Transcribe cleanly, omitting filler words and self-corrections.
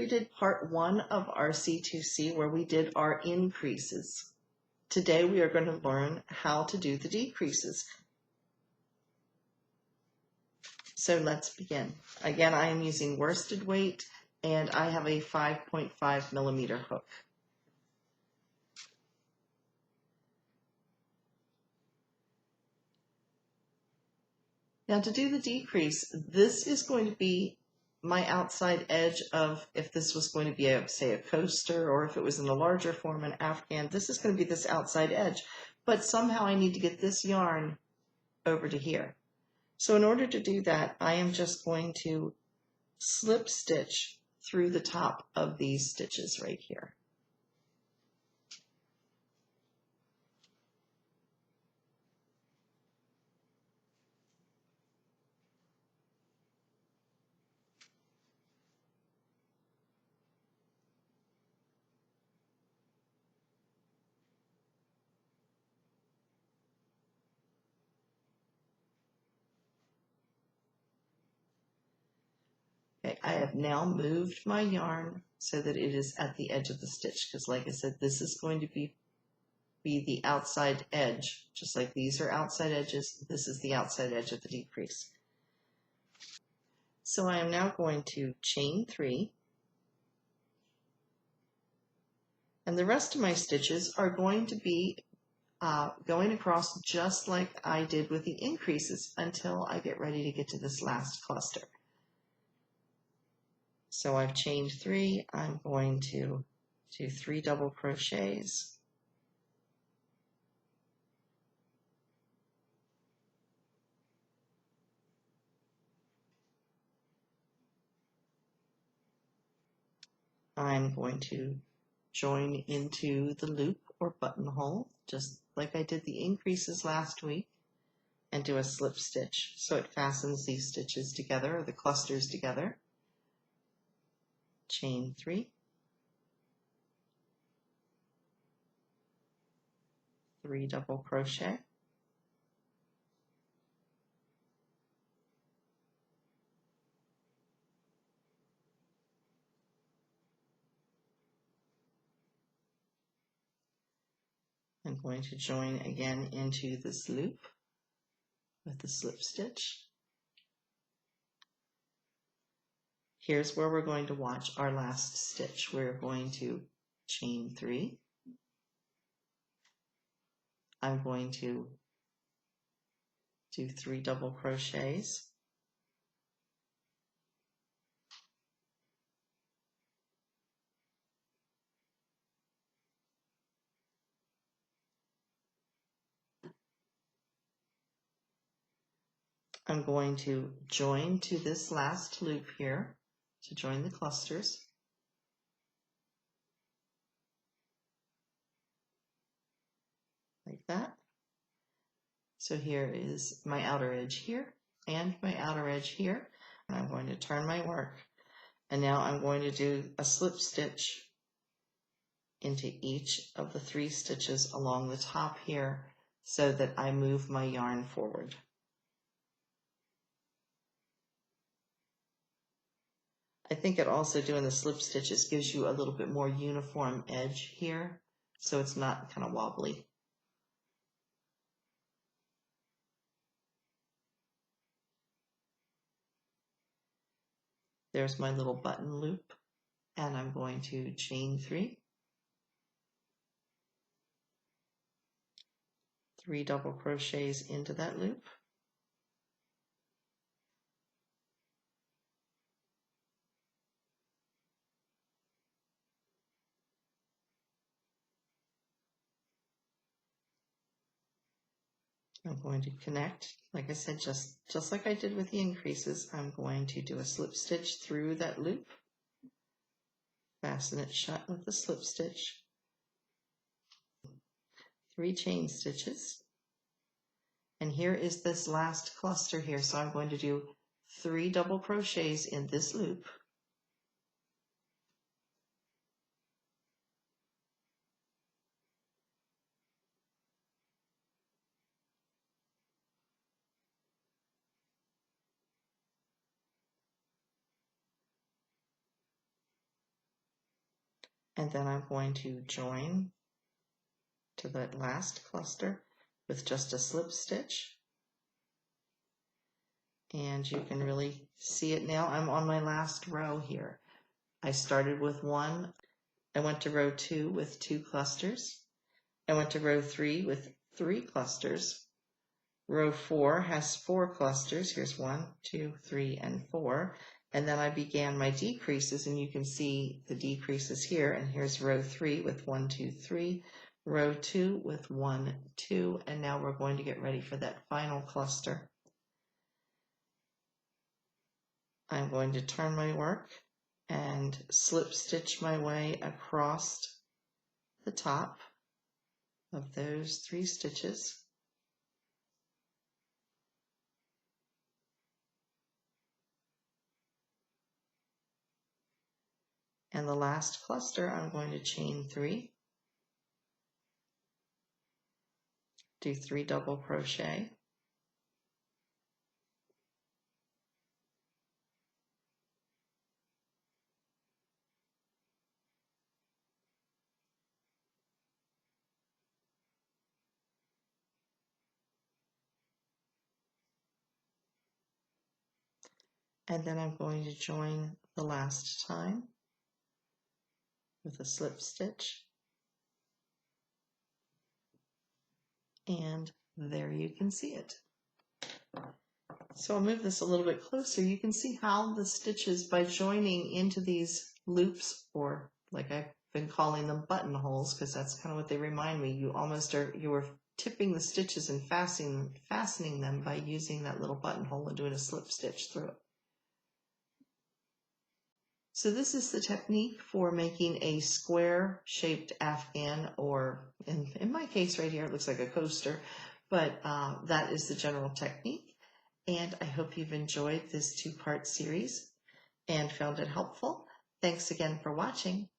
we did part 1 of our C2C where we did our increases. Today we are going to learn how to do the decreases. So let's begin. Again, I am using worsted weight and I have a 5.5 millimeter hook. Now to do the decrease, this is going to be my outside edge of, if this was going to be say a coaster, or if it was in a larger form, an afghan, this is going to be this outside edge. But somehow I need to get this yarn over to here. So in order to do that, I am just going to slip stitch through the top of these stitches right here. Okay, I have now moved my yarn so that it is at the edge of the stitch, because like I said, this is going to be the outside edge. Just like these are outside edges, this is the outside edge of the decrease. So I am now going to chain 3, and the rest of my stitches are going to be going across just like I did with the increases until I get ready to get to this last cluster. So I've chained 3, I'm going to do 3 double crochets. I'm going to join into the loop or buttonhole, just like I did the increases last week, and do a slip stitch so it fastens these stitches together, or the clusters together. Chain 3, 3 double crochet, I'm going to join again into this loop with the slip stitch. Here's where we're going to watch our last stitch. We're going to chain 3. I'm going to do 3 double crochets. I'm going to join to this last loop here to join the clusters. Like that. So here is my outer edge here and my outer edge here. And I'm going to turn my work. And now I'm going to do a slip stitch into each of the 3 stitches along the top here so that I move my yarn forward. I think it also doing the slip stitches gives you a little bit more uniform edge here, so it's not kind of wobbly. There's my little button loop, and I'm going to chain 3, 3 double crochets into that loop. I'm going to connect, like I said, just like I did with the increases. I'm going to do a slip stitch through that loop, fasten it shut with the slip stitch, 3 chain stitches, and here is this last cluster here. So I'm going to do 3 double crochets in this loop. And then I'm going to join to that last cluster with just a slip stitch. And you can really see it now. I'm on my last row here. I started with 1. I went to row 2 with 2 clusters. I went to row 3 with 3 clusters. Row 4 has 4 clusters. Here's 1, 2, 3, and 4. And then I began my decreases, and you can see the decreases here. And here's row 3 with 1, 2, 3. Row 2 with 1, 2. And now we're going to get ready for that final cluster. I'm going to turn my work and slip stitch my way across the top of those 3 stitches. And the last cluster, I'm going to chain 3, do 3 double crochet, and then I'm going to join the last time with a slip stitch, and there you can see it. So I'll move this a little bit closer. You can see how the stitches, by joining into these loops, or like I've been calling them buttonholes, because that's kind of what they remind me, you are tipping the stitches and fastening them by using that little buttonhole and doing a slip stitch through it. So this is the technique for making a square shaped afghan, or in my case right here it looks like a coaster, but that is the general technique. And I hope you've enjoyed this 2-part series and found it helpful. Thanks again for watching.